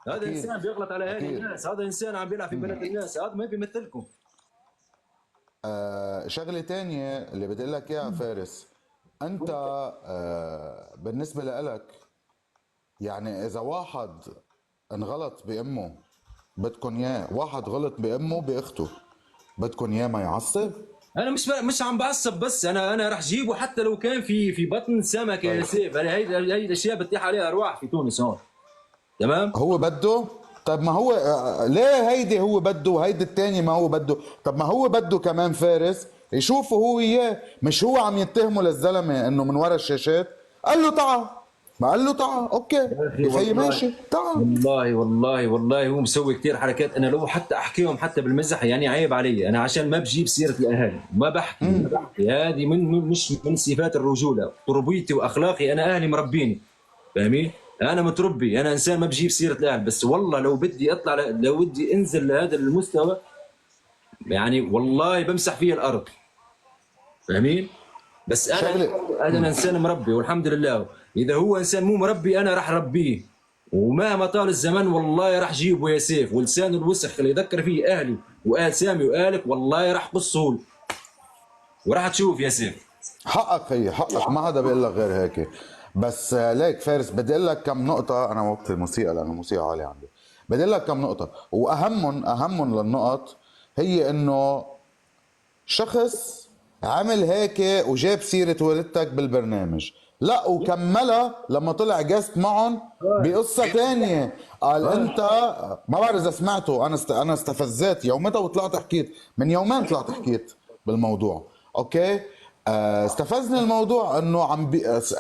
هذا اكيد انسان بيغلط على اهالي اكيد. الناس، هذا انسان عم بيلعب في بلد الناس، هذا ما بيمثلكم. شغله تانية اللي بدي اقول لك اياها فارس، انت بالنسبه لإلك، يعني اذا واحد انغلط بامه بدكن اياه، واحد غلط بامه باخته بدكن اياه ما يعصب؟ انا مش عم بعصب، بس انا راح جيبه حتى لو كان في بطن سمكه يا طيب سيف. هي الاشياء بتتيح عليها ارواح في تونس هون. تمام. هو بده. طب ما هو ليه هيدي هو بده وهيدي التاني ما هو بده؟ طب ما هو بده كمان فارس يشوفه هو اياه، مش هو عم يتهمه للزلمه انه من ورا الشاشات. قال له تعا، ما قال له تعا اوكي يا اخي يا خيي والله، ماشي تعا. والله هو مسوي كثير حركات. انا لو حتى احكيهم حتى بالمزح يعني عيب علي، انا عشان ما بجيب سيره الاهالي ما بحكي هذه مش من صفات الرجوله. تربيتي واخلاقي، انا اهلي مربيني، فاهمين؟ انا متربي، انا انسان ما بجيب سيره الاهل. بس والله لو بدي اطلع لو بدي انزل لهذا المستوى، يعني والله بمسح فيه الارض، فاهمين؟ بس شغله. انا انسان مربي والحمد لله. اذا هو انسان مو مربي انا راح اربيه، ومهما طال الزمن والله راح جيبه يا سيف. ولسانه الوسخ اللي يذكر فيه اهلي وآل سامي وآلك والله راح قصه، وراح تشوف يا سيف. حقك خيي حقك، ما حدا بيقول لك غير هيك. بس ليك فارس بدي اقول لك كم نقطة. أنا وقت الموسيقى لأنه الموسيقى عالية عندي، بدي أقول لك كم نقطة، وأهمهم للنقط هي إنه شخص عمل هيك وجاب سيرة والدتك بالبرنامج، لا وكملها لما طلع جاست معهم بقصة تانية. قال انت، ما بعرف اذا سمعته، انا استفزيت يومتها وطلعت حكيت، من يومين طلعت حكيت بالموضوع. اوكي. استفزني الموضوع انه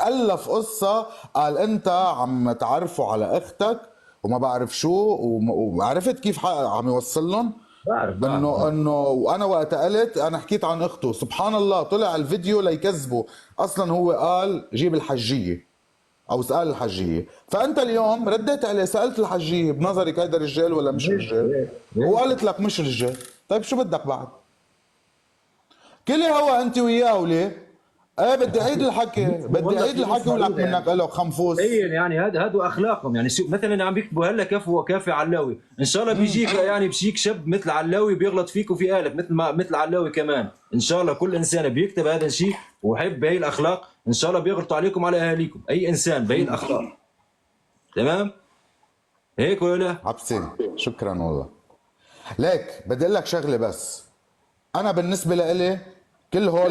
الف قصة. قال انت عم تعرفوا على اختك وما بعرف شو، وعرفت كيف عم يوصل لهم بعرف. انه وانا وقت قلت انا حكيت عن اخته. سبحان الله طلع الفيديو ليكذبه. اصلا هو قال جيب الحجيه او سال الحجيه، فانت اليوم رديت عليه سالت الحجيه بنظرك هيدا رجال ولا مش ليه رجال؟ ليه ليه؟ وقالت لك مش رجال. طيب شو بدك بعد؟ كل هوا انت وياه وليه؟ ايه بدي اعيد الحكي، بدي والله اعيد في ناس الحكي ولك مريضه منك يعني. له خنفوس. تخيل يعني هذا اخلاقهم. يعني مثلا عم بيكتبوا هلا كفو وكافي علاوي، ان شاء الله بيجيك يعني بيجيك شاب مثل علاوي بيغلط فيك وفي آلك مثل علاوي كمان. ان شاء الله كل انسان بيكتب هذا الشيء ويحب بهي الاخلاق، ان شاء الله بيغلطوا عليكم على اهاليكم. اي انسان بهي الاخلاق، تمام؟ هيك ولا لا؟ عبسي شكرا والله. ليك بدي اقول لك شغله بس، انا بالنسبه لإلي كل هول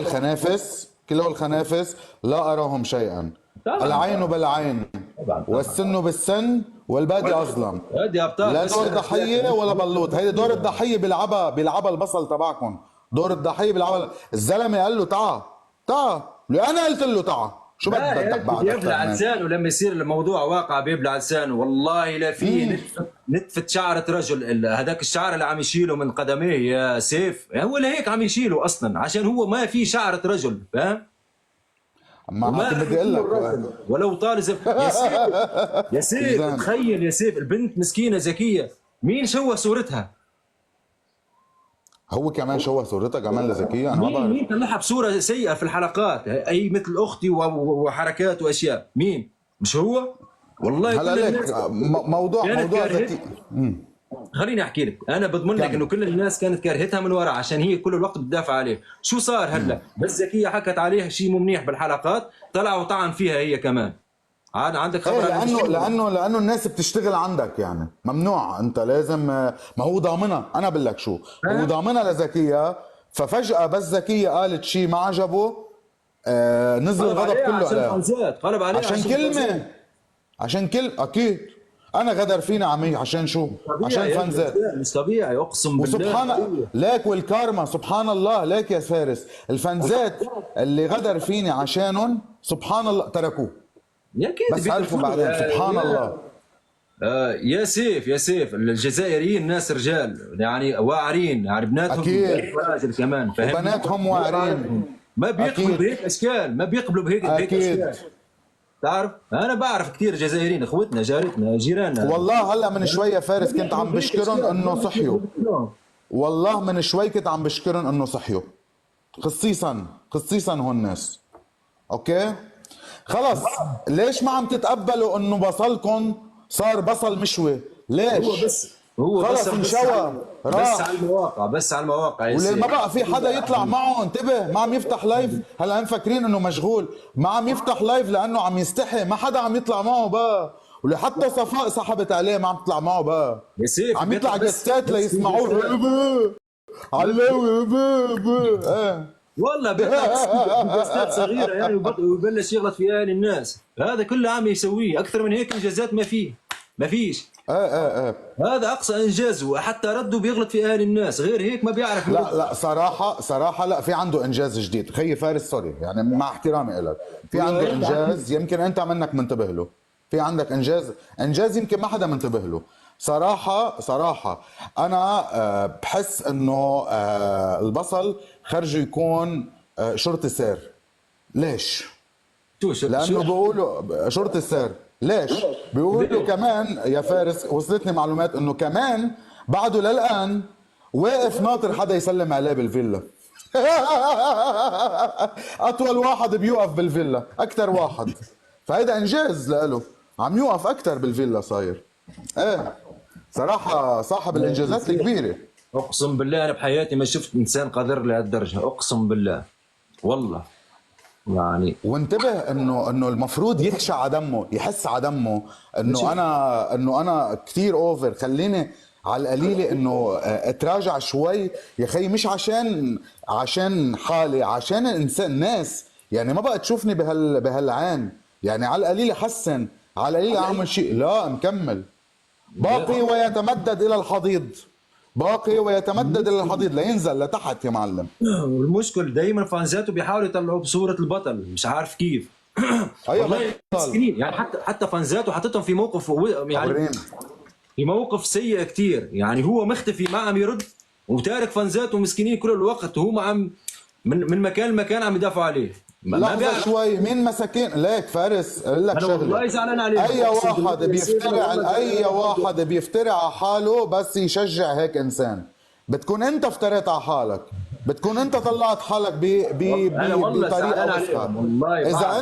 الخنافس لا اراهم شيئا. طبعا العين بالعين طبعا. والسن بالسن والبادي اظلم. هذه ابطال لا بس دور ضحيه ولا بلوط، هيدي دور يعني. الضحيه بيلعبها البصل تبعكم. دور الضحيه بيلعبها الزلمه. قال له تعا تعا، ليه انا قلت له تعا، شو لا يا بدك اخي بعد اكثر بيبلع من هيك؟ لسانه لما يصير الموضوع واقع، بيبلع لسانه. والله لا في نتفة شعرة رجل هذاك الشعر اللي عم يشيله من قدميه يا سيف، هو لهيك عم يشيله اصلا عشان هو ما في شعرة رجل، فاهم؟ ما وما كنت راح بدي اقول يكون لك. الرجل ولو طال يا سيف. يا سيف زين. تخيل يا سيف، البنت مسكينة ذكية، مين شوه صورتها؟ هو كمان شوه صورتها كمان لزكيه، انا ما مين بعرف. مين طلعها بصورة سيئة في الحلقات، اي مثل اختي وحركات واشياء؟ مين؟ مش هو؟ والله هلا كل ليك الناس كانت موضوع كارهة. ذكي. خليني احكي لك، انا بضمن لك انه كمل. كل الناس كانت كارهتها من ورا عشان هي كل الوقت بتدافع عليه. شو صار هلا؟ بس زكيه حكت عليها شيء مو منيح بالحلقات، طلع وطعن فيها هي كمان. عاد عندك ايه خبر عن لانه الشيء؟ الناس بتشتغل عندك، يعني ممنوع انت لازم. ما هو ضامنها، انا بقول لك شو هو ها؟ ضامنها لزكيه. ففجاه بس زكيه قالت شيء ما عجبه، نزل قلب الغضب عليها كله عشان عليها. فانزات، قلب عليها عشان عشان فانزات. كلمه، اكيد انا غدر فينا عمي عشان شو؟ مش عشان طبيعي يا ابن فنزات. الرجال، مش طبيعي اقسم بالله مش وسبحان طبيعي. ليك والكارما سبحان الله. ليك يا فارس الفنزات اللي غدر فيني عشانهم سبحان الله تركوه، يا اكيد بس عرفوا بيتركوه بعدين سبحان الله. يا سيف يا سيف، الجزائريين ناس رجال يعني واعرين، يعني بناتهم اكيد. راجل كمان، فاهمني؟ وبناتهم الله واعرين. يعرفهم. ما بيقبلوا اكيد بهيك اشكال، ما بيقبلوا بهيك اكيد. اشكال. تعرف انا بعرف كثير جزائريين اخوتنا جارتنا جيراننا، والله هلا من شويه ما فارس كنت بيقبلوا عم بهيك بشكرهم اشكال، ما انه صحيوا. بيقبلوا بهيك. والله من شوي كنت عم بشكرهم انه صحيوا، خصيصا هون الناس. اوكي. خلص. ليش ما عم تتقبلوا انه بصلكم صار بصل مشوي؟ ليش؟ هو خلص انشوى بس راح. على المواقع، بس على المواقع يا ولما سيدي. بقى في حدا يطلع معه، انتبه، ما عم يفتح لايف. هلا هم فاكرين انه مشغول، ما عم يفتح لايف لانه عم يستحي، ما حدا عم يطلع معه بقى. ولحتى صفاء سحبت عليه، ما عم تطلع معه بقى. يا سيف عم بيطلع يطلع جستات بس في ليسمعوه. جلسات. علاوي والله بيطلع بس بجستات صغيره يعني، ويبلش يغلط في اهل الناس. هذا كله عم يسويه، اكثر من هيك انجازات ما فيه، ما فيش. هذا اقصى انجازه، وحتى رده بيغلط في اهل الناس، غير هيك ما بيعرف يرد. لا صراحة لا، في عنده انجاز جديد خيي فارس، سوري يعني مع احترامي لك، في عنده انجاز يمكن انت منك منتبه له. في عندك انجاز يمكن ما حدا منتبه له. صراحة انا بحس انه البصل خرجه يكون شرطي سير. ليش؟ لانه بيقولوا شرطي السير. ليش؟ بيقولوا كمان يا فارس، وصلتني معلومات انه كمان بعده للان واقف ناطر حدا يسلم عليه بالفيلا. اطول واحد بيوقف بالفيلا، اكثر واحد. فهيدا انجاز لإله، عم يوقف اكثر بالفيلا صاير. ايه صراحة صاحب الانجازات الكبيرة. اقسم بالله انا بحياتي ما شفت انسان قادر لهالدرجه، اقسم بالله والله يعني. وانتبه انه المفروض يخشى على دمه، يحس على دمه انه انا كثير اوفر، خليني على القليله انه اتراجع شوي يا خي، مش عشان حالي، عشان الانسان الناس يعني ما بقى تشوفني بهالعين يعني. على القليله حسن، على القليله اعمل شيء. لا مكمل باقي ويتمدد الى الحضيض، باقي ويتمدد الى الحضيض لينزل لتحت يا معلم. والمشكل دايما فانزاته بيحاولوا يطلعوا بصوره البطل، مش عارف كيف. والله مسكينين يعني، حتى فانزاته حطتهم في موقف يعني في موقف سيء كتير يعني. هو مختفي، ما عم يرد، وتارك فانزاته مسكينين كل الوقت، وهو عم من مكان لمكان عم يدافعوا عليه. لحظة شوي، مين مساكين؟ ليك فارس اقول لك شغله، والله زعلان عليه. اي واحد بيفتري على حاله بس يشجع هيك انسان. بتكون انت افتريت على حالك، بتكون انت طلعت حالك بطريقه وسخه. اذا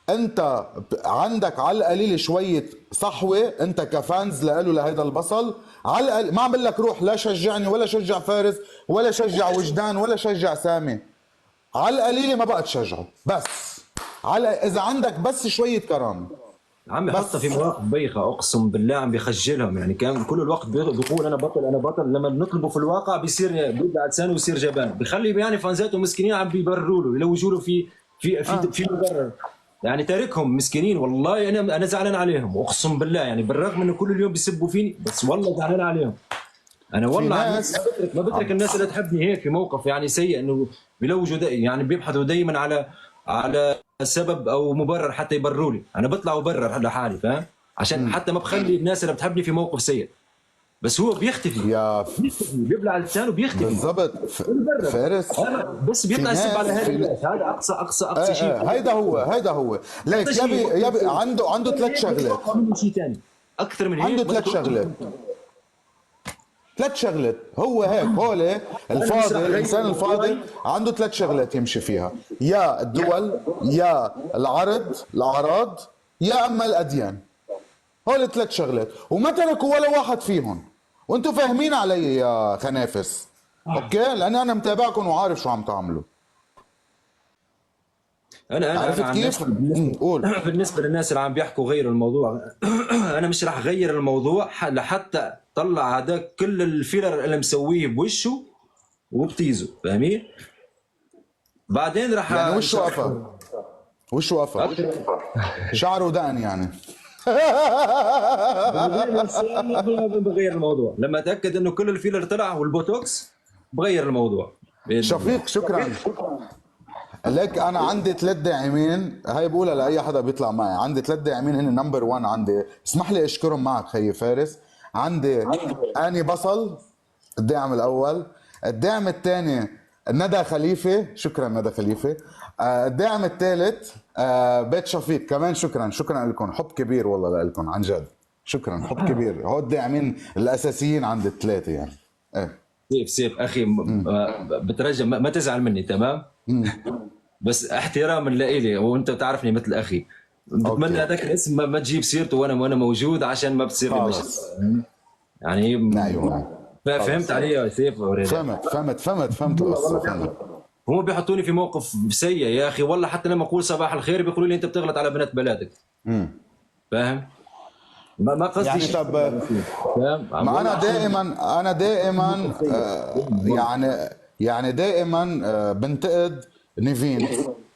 انت عندك على القليل شويه صحوه انت كفانز له لهيدا البصل، على القليل ما عم بقول لك روح لا شجعني ولا شجع فارس ولا شجع وجدان ولا شجع سامي، على القليله ما بقى تشجعه. بس اذا عندك بس شويه كرامه. عم يحطها في مواقف بيخه، اقسم بالله عم بيخجلهم يعني. كان كل الوقت بيقول انا بطل انا بطل، لما بنطلبه في الواقع بيصير بيبدا لسانه ويصير جبان، بيخلي يعني فانزاته مسكينين عم بيبرروا له، يلوجوا له في مبرر يعني. تاركهم مسكينين والله. انا زعلان عليهم اقسم بالله يعني، بالرغم انه كل اليوم بيسبوا فيني، بس والله زعلان عليهم. انا والله ما بترك الناس اللي تحبني هيك في موقف يعني سيء، انه بيلوجوا يعني بيبحثوا دائما على سبب او مبرر حتى يبرروا لي. انا بطلع وبرر لحالي، فاهم؟ عشان حتى ما بخلي الناس اللي بتحبني في موقف سيء. بس هو بيختفي، بيبلع لسانه بيختفي بالضبط. فارس بس بيطلع يسب على الناس. هذا اقصى شيء. هيدا هو ليك يبي عنده ثلاث شغلات. شيء ثاني اكثر من هيك عنده ثلاث شغلات. هو هيك هولي الفاضي، الانسان الفاضي عنده ثلاث شغلات يمشي فيها: يا الدول، يا الاعراض، يا اما الاديان. هول ثلاث شغلات وما تركوا ولا واحد فيهم. وانتم فاهمين علي يا خنافس، اوكي؟ لان انا متابعكم وعارف شو عم تعملوا. انا عرفت كيف؟ قول. بالنسبه للناس اللي عم بيحكوا غير الموضوع، انا مش راح اغير الموضوع لحتى طلع هذاك كل الفيلر اللي مسويه بوشه وبتيزه، فاهمين؟ بعدين راح يعني وشه قفا شعره ودقن يعني. بغير الموضوع لما اتاكد انه كل الفيلر طلع والبوتوكس، بغير الموضوع. شفيق شكرا لك. انا عندي ثلاث داعمين، هاي بقولها لاي حدا بيطلع معي. عندي ثلاث داعمين هن نمبر 1 عندي، اسمح لي اشكرهم معك خيي فارس. عندي اني بصل الداعم الاول، الداعم الثاني ندى خليفه، شكرا ندى خليفه. الداعم الثالث بيت شفيق كمان، شكرا لكم، حب كبير والله لكم عن جد، شكرا حب كبير. هو الداعمين الاساسيين عندي الثلاثه يعني. سيف اخي، بترجى ما تزعل مني، تمام؟ بس احتراما لإلي، وانت بتعرفني مثل اخي، بتمنى أوكي. هذاك الاسم ما تجيب سيرته وانا موجود، عشان ما بتصير لي مشاكل. خلص يعني نعم. فهمت علي يا سيف وريني. فهمت القصة فهمت. هم بيحطوني في موقف سيء يا اخي والله، حتى لما اقول صباح الخير بيقولوا لي انت بتغلط على بنات بلادك. فاهم؟ ما قصدي يعني شيء. طب فاهم؟ ما انا دائما يعني دائما بنتقد نيفين،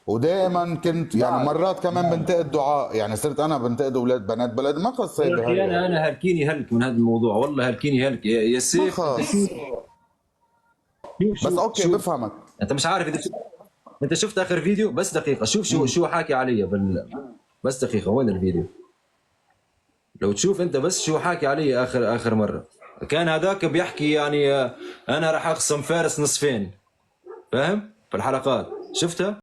ودائما كنت يعني مرات كمان بنتقد دعاء، يعني صرت انا بنتقد اولاد بنات بلد. ما قصي يا اخي بهي انا هلكيني هلك من هذا الموضوع والله، هلكيني هلك يا ما سيف. انت خص. بس اوكي شوف بفهمك. انت مش عارف اذا انت شفت اخر فيديو. بس دقيقه شوف شو حاكي علي بس دقيقه، وين الفيديو؟ لو تشوف انت بس شو حاكي علي اخر مره. كان هذاك بيحكي يعني انا راح اقسم فارس نصفين، فاهم؟ في الحلقات شفتها.